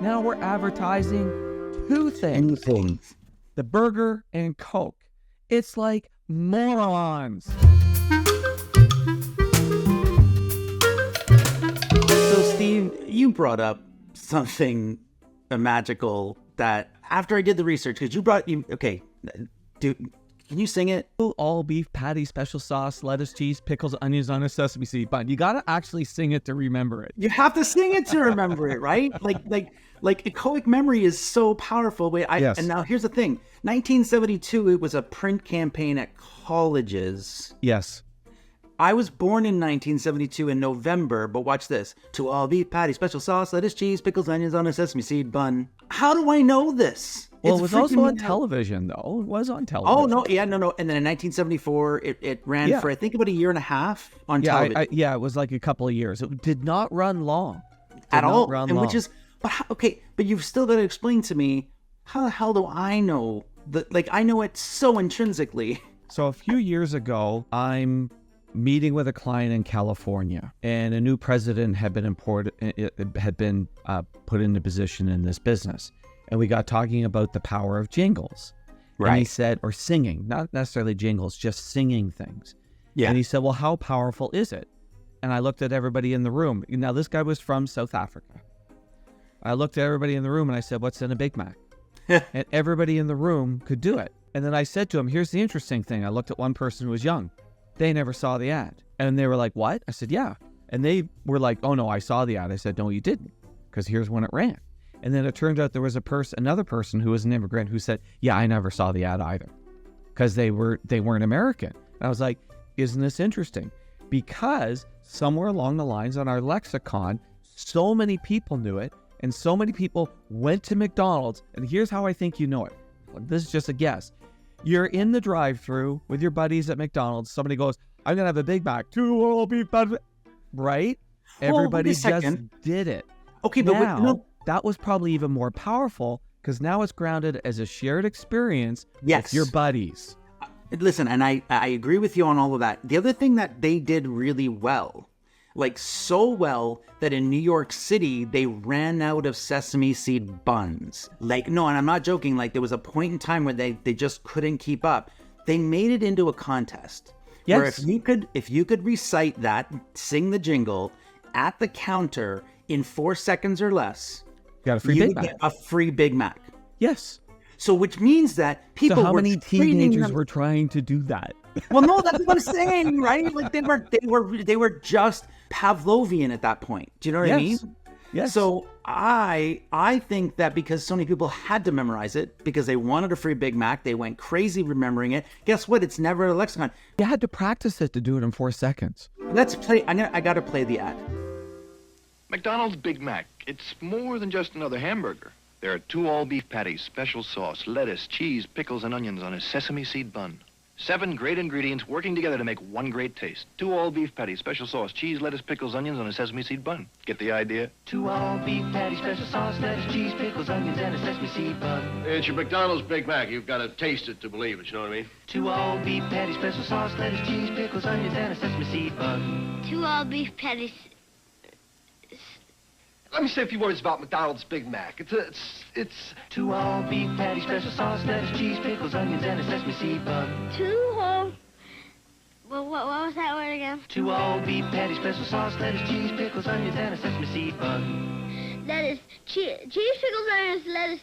Now we're advertising two things. The burger and Coke. It's like morons. So Steve, you brought up something magical that after I did the research, because okay, dude, can you sing it? All beef patty, special sauce, lettuce, cheese, pickles, onions on a sesame seed bun. You gotta actually sing it to remember it. You have to sing it to remember it, right? Like echoic memory is so powerful. Yes. And now here's the thing. 1972, it was a print campaign at colleges. Yes. I was born in 1972 in November, but watch this. To all beef patty, special sauce, lettuce, cheese, pickles, onions on a sesame seed bun. How do I know this? Well, it was also on television, though. It was on television. Oh, no. Yeah, no. And then in 1974, it ran for, I think, about a year and a half on television. It was like a couple of years. It did not run long. At all. Which is, but you've still got to explain to me, how the hell do I know? I know it so intrinsically. So a few years ago, I'm meeting with a client in California, and a new president had been put into position in this business. And we got talking about the power of jingles. Right. And he said, or singing, not necessarily jingles, just singing things. Yeah. And he said, well, how powerful is it? And I looked at everybody in the room. Now, this guy was from South Africa. I looked at everybody in the room and I said, what's in a Big Mac? And everybody in the room could do it. And then I said to him, here's the interesting thing. I looked at one person who was young. They never saw the ad. And they were like, what? I said, yeah. And they were like, oh, no, I saw the ad. I said, no, you didn't, because here's when it ran. And then it turned out there was another person who was an immigrant who said, yeah, I never saw the ad either, because they weren't American. And I was like, isn't this interesting? Because somewhere along the lines on our lexicon, so many people knew it, and so many people went to McDonald's. And here's how I think you know it. This is just a guess. You're in the drive-thru with your buddies at McDonald's. Somebody goes, I'm going to have a Big Mac, 2 all beef patty. Right? Everybody just did it. Okay, but now, that was probably even more powerful, because now it's grounded as a shared experience with your buddies. Listen, and I agree with you on all of that. The other thing that they did really well, like so well that in New York City, they ran out of sesame seed buns. Like, no, and I'm not joking. Like, there was a point in time where they just couldn't keep up. They made it into a contest. Yes. Where if you could recite that, sing the jingle at the counter in 4 seconds or less, you got a free Big Mac. Get a free Big Mac. Yes. So which means that people how many teenagers were trying to do that? Well, no, that's what I'm saying, right? Like they were just Pavlovian at that point. Do you know what I mean? Yes. So I think that because so many people had to memorize it because they wanted a free Big Mac, they went crazy remembering it. Guess what? It's never a lexicon. You had to practice it to do it in 4 seconds. Let's play. I got to play the ad. McDonald's Big Mac. It's more than just another hamburger. There are 2 all-beef patties, special sauce, lettuce, cheese, pickles, and onions on a sesame seed bun. 7 great ingredients working together to make one great taste. 2 all-beef patties, special sauce, cheese, lettuce, pickles, onions on a sesame seed bun. Get the idea? 2 all-beef patties, special sauce, lettuce, cheese, pickles, onions, and a sesame seed bun. It's your McDonald's Big Mac. You've got to taste it to believe it, you know what I mean? 2 all-beef patties, special sauce, lettuce, cheese, pickles, onions, and a sesame seed bun. 2 all-beef patties. Let me say a few words about McDonald's Big Mac. It's 2 all-beef patties, special sauce, lettuce, cheese, pickles, onions, and a sesame seed bun. 2 whole... Well, what was that word again? 2 all-beef patties, special sauce, lettuce, cheese, pickles, onions, and a sesame seed bun. Lettuce, cheese, pickles, onions, lettuce,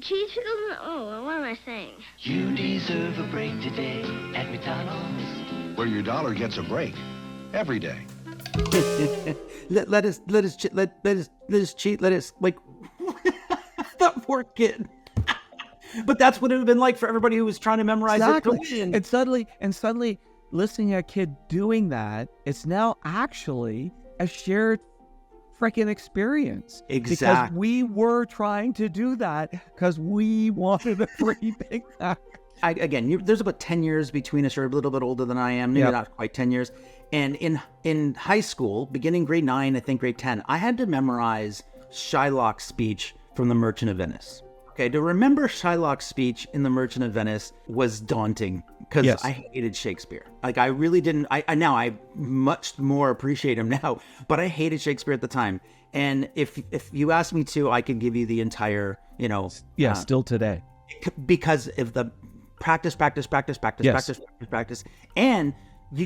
cheese, pickles, oh, what am I saying? You deserve a break today at McDonald's, where your dollar gets a break every day. let us cheat, like, that poor kid. But that's what it would have been like for everybody who was trying to memorize it. And suddenly, listening to a kid doing that, it's now actually a shared freaking experience. Exactly. Because we were trying to do that because we wanted a free Big Mac. There's about 10 years between us. You're a little bit older than I am. Maybe not quite 10 years. And in high school, beginning grade 9, I think grade 10, I had to memorize Shylock's speech from The Merchant of Venice. Okay, to remember Shylock's speech in The Merchant of Venice was daunting because I hated Shakespeare. Like, I really didn't. I much more appreciate him now, but I hated Shakespeare at the time. And if you ask me to, I could give you the entire, still today, because of the practice, and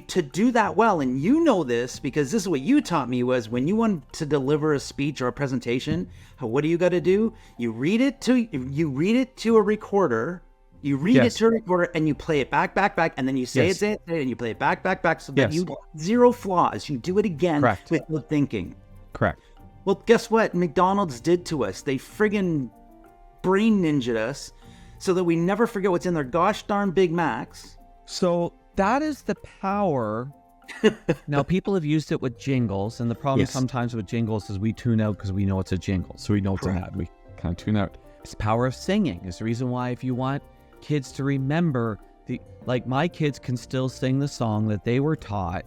to do that well. And you know this because this is what you taught me, was when you want to deliver a speech or a presentation, what do you got to do? You read it to a recorder. You read it to a recorder and you play it back, and then you say it, and you play it back, so that you zero flaws. You do it again with thinking. Correct. Well, guess what McDonald's did to us? They friggin' brain ninja'd us so that we never forget what's in their gosh darn Big Macs. So that is the power. Now, people have used it with jingles, and the problem sometimes with jingles is we tune out because we know it's a jingle. So we know it's an ad. We kind of tune out. It's the power of singing. It's the reason why, if you want kids to remember, like my kids can still sing the song that they were taught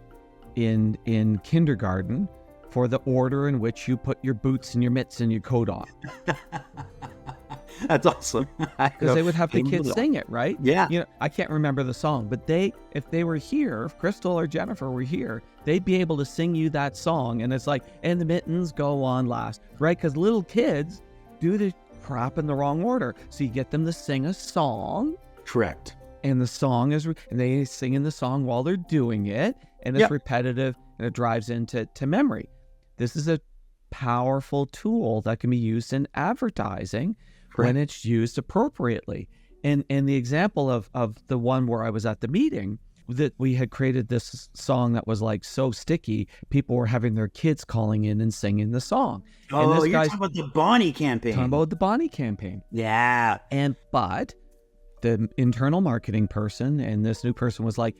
in kindergarten for the order in which you put your boots and your mitts and your coat on. That's awesome. Because they would have the kids sing it, right? Yeah. I can't remember the song, but if they were here, if Crystal or Jennifer were here, they'd be able to sing you that song. And it's like, and the mittens go on last, right? Because little kids do the crap in the wrong order. So you get them to sing a song. Correct. And the song is, and they sing in the song while they're doing it. And it's repetitive and it drives into memory. This is a powerful tool that can be used in advertising when it's used appropriately. And the example of the one where I was at the meeting, that we had created this song that was like so sticky, people were having their kids calling in and singing the song. Oh, and this you're talking about the Bonnie campaign. Talking about the Bonnie campaign. Yeah. But the internal marketing person and this new person was like,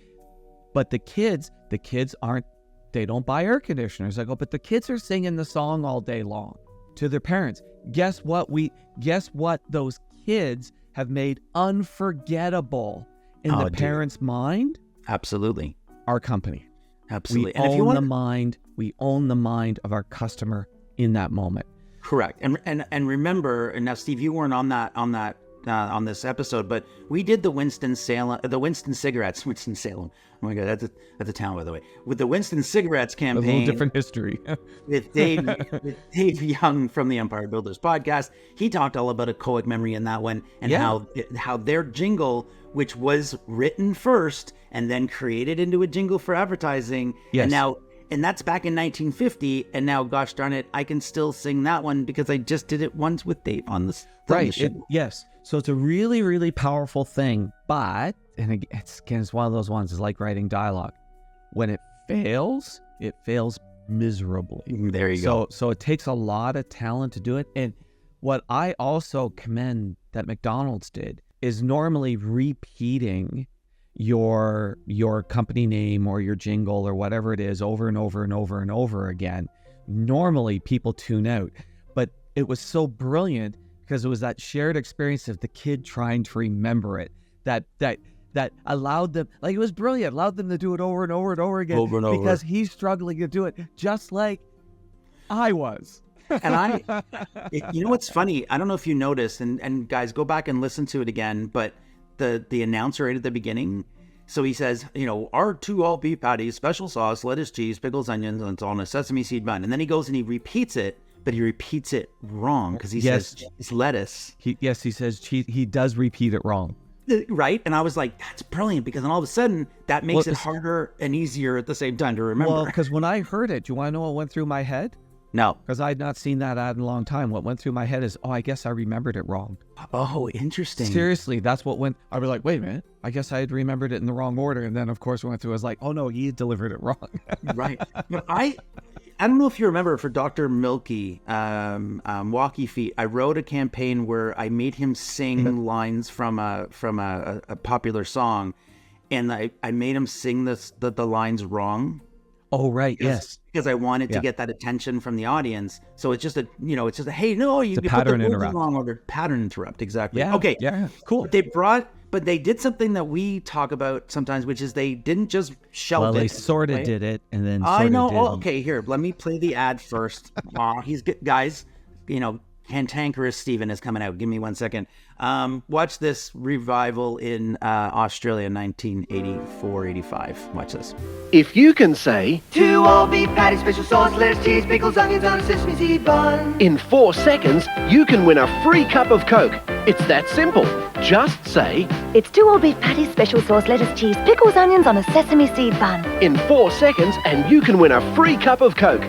but the kids aren't, they don't buy air conditioners. I go, but the kids are singing the song all day long to their parents. Guess what those kids have made unforgettable in the parents' mind? Absolutely. Our company. Absolutely. We own the mind of our customer in that moment. Correct. And remember, and now Steve, you weren't on this episode, but we did the Winston Salem. Oh my God, that's a town, by the way. With the Winston Cigarettes campaign, a little different history. with Dave Young from the Empire Builders podcast, he talked all about echoic memory in that one, and how their jingle, which was written first and then created into a jingle for advertising, and that's back in 1950, and now, gosh darn it, I can still sing that one because I just did it once with Dave on this. Right. Yes. So it's a really, really powerful thing, but, and again, it's one of those ones, it's like writing dialogue. When it fails miserably. There you go. So it takes a lot of talent to do it. And what I also commend that McDonald's did is normally repeating your company name or your jingle or whatever it is over and over and over and over again. Normally people tune out, but it was so brilliant because it was that shared experience of the kid trying to remember it that allowed them, like, it was brilliant, allowed them to do it over and over and over again because he's struggling to do it just like I was. And you know what's funny? I don't know if you noticed, and guys, go back and listen to it again, but the announcer right at the beginning, so he says, our 2 all beef patties, special sauce, lettuce, cheese, pickles, onions, and it's on a sesame seed bun. And then he goes and he repeats it, but he repeats it wrong because he says it's lettuce. He says cheese. He does repeat it wrong. Right? And I was like, that's brilliant, because then all of a sudden that makes it harder and easier at the same time to remember. Well, because when I heard it, do you want to know what went through my head? No. Because I had not seen that ad in a long time. What went through my head is, I guess I remembered it wrong. Oh, interesting. Seriously, that's what went. I was like, wait a minute. I guess I had remembered it in the wrong order. And then, of course, went through. I was like, oh, no, he delivered it wrong. Right. But I don't know if you remember, for Dr. Milky, Walkie Feet, I wrote a campaign where I made him sing lines from a popular song. And I made him sing the lines wrong. Oh, right. Yes. Because I wanted to get that attention from the audience. So it's just hey, no, you put pattern the interrupt. Wrong order. Pattern interrupt. Exactly. Yeah. Okay. Yeah. Cool. But they did something that we talk about sometimes, which is they didn't just shelve it. Well, they sort of did it, and then I know. didn't. Oh, okay, here, let me play the ad first. He's good, guys. Cantankerous Stephen is coming out. Give me 1 second. Watch this revival in Australia, 1984-85. Watch this. If you can say, 2 all beef patties, special sauce, lettuce, cheese, pickles, onions on a sesame seed bun. in 4 seconds, you can win a free cup of Coke. It's that simple. Just say, It's 2 all beef patties, special sauce, lettuce, cheese, pickles, onions on a sesame seed bun. in 4 seconds, and you can win a free cup of Coke.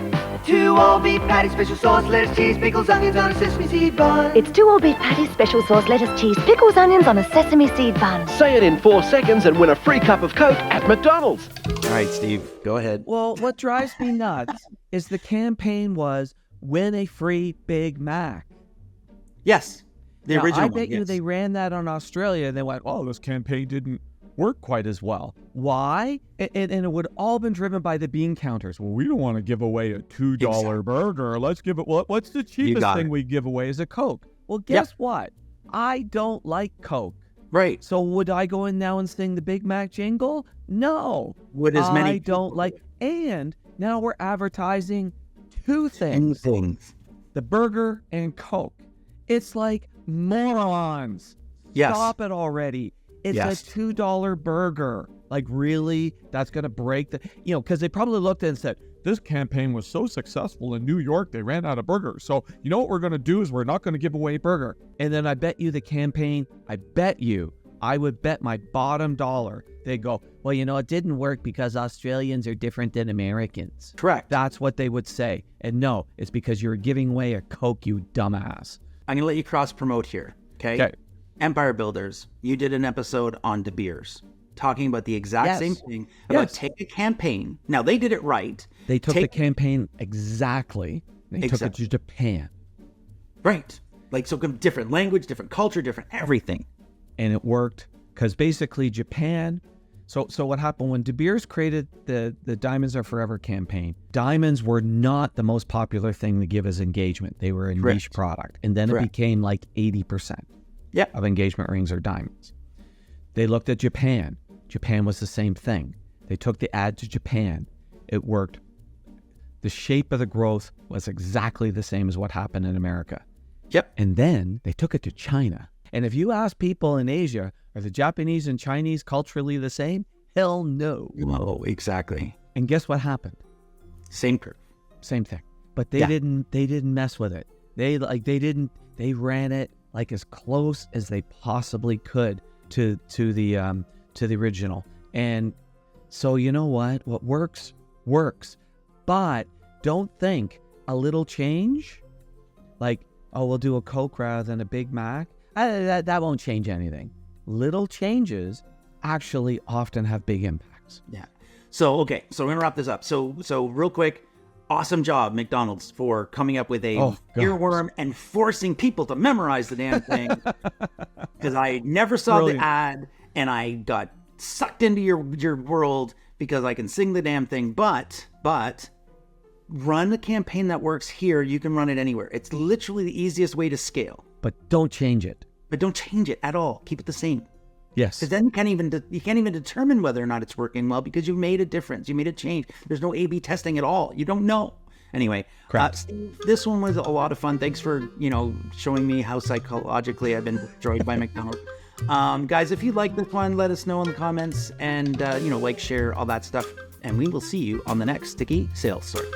2 all beef patties, special sauce, lettuce, cheese, pickles, onions on a sesame seed bun. It's 2 all beef patties, special sauce, lettuce, cheese, pickles, onions on a sesame seed bun. Say it in 4 seconds and win a free cup of Coke at McDonald's. All right, Steve, go ahead. Well, what drives me nuts is the campaign was win a free Big Mac. Yes, the Now, original I bet one, you yes. they ran that on Australia and they went, oh, this campaign didn't work quite as well. Why? And it would all been driven by the bean counters. Well, we don't want to give away a $2 Exactly. burger. Let's give it, what's the cheapest got thing it. we give away is a Coke. Well, guess what? I don't like Coke. Right. So would I go in now and sing the Big Mac jingle? No. Would as many I don't people- like. And now we're advertising 2 things. The burger and Coke. It's like morons. Yes. Stop it already. It's Yes. a $2 burger. Like, really? That's going to break the, because they probably looked at it and said, this campaign was so successful in New York, they ran out of burgers. So, you know what we're going to do is we're not going to give away a burger. And then I bet you the campaign, I would bet my bottom dollar, they go, well, it didn't work because Australians are different than Americans. Correct. That's what they would say. And no, it's because you're giving away a Coke, you dumbass. I'm going to let you cross-promote here, okay? Empire Builders, you did an episode on De Beers, talking about the exact Yes. same thing, about Yes. take a campaign. Now, they did it right. They took the campaign exactly. They took it to Japan. Right. Like, so different language, different culture, different everything. And it worked because basically Japan. So what happened when De Beers created the Diamonds Are Forever campaign? Diamonds were not the most popular thing to give as engagement. They were a niche product. And then it became like 80% of engagement rings are diamonds. They looked at Japan. Japan was the same thing. They took the ad to Japan. It worked. The shape of the growth was exactly the same as what happened in America. Yep. And then they took it to China. And if you ask people in Asia, are the Japanese and Chinese culturally the same? Hell no. Oh, exactly. And guess what happened? Same curve. Same thing. But they didn't mess with it. They ran it like as close as they possibly could to the original. And so you know what works, but don't think a little change, like, oh, we'll do a Coke rather than a Big Mac. That won't change anything. Little changes actually often have big impacts. Yeah. So, okay. So we're going to wrap this up. So real quick, awesome job, McDonald's, for coming up with a earworm and forcing people to memorize the damn thing. Because I never saw the ad and I got sucked into your world because I can sing the damn thing. But run a campaign that works here. You can run it anywhere. It's literally the easiest way to scale. But don't change it. But don't change it at all. Keep it the same. Yes. Because then you can't even determine whether or not it's working well because you made a difference. You made a change. There's no A/B testing at all. You don't know. Anyway, Steve, this one was a lot of fun. Thanks for showing me how psychologically I've been destroyed by McDonald's. Guys, if you like this one, let us know in the comments and like, share, all that stuff. And we will see you on the next Sticky Sales Story.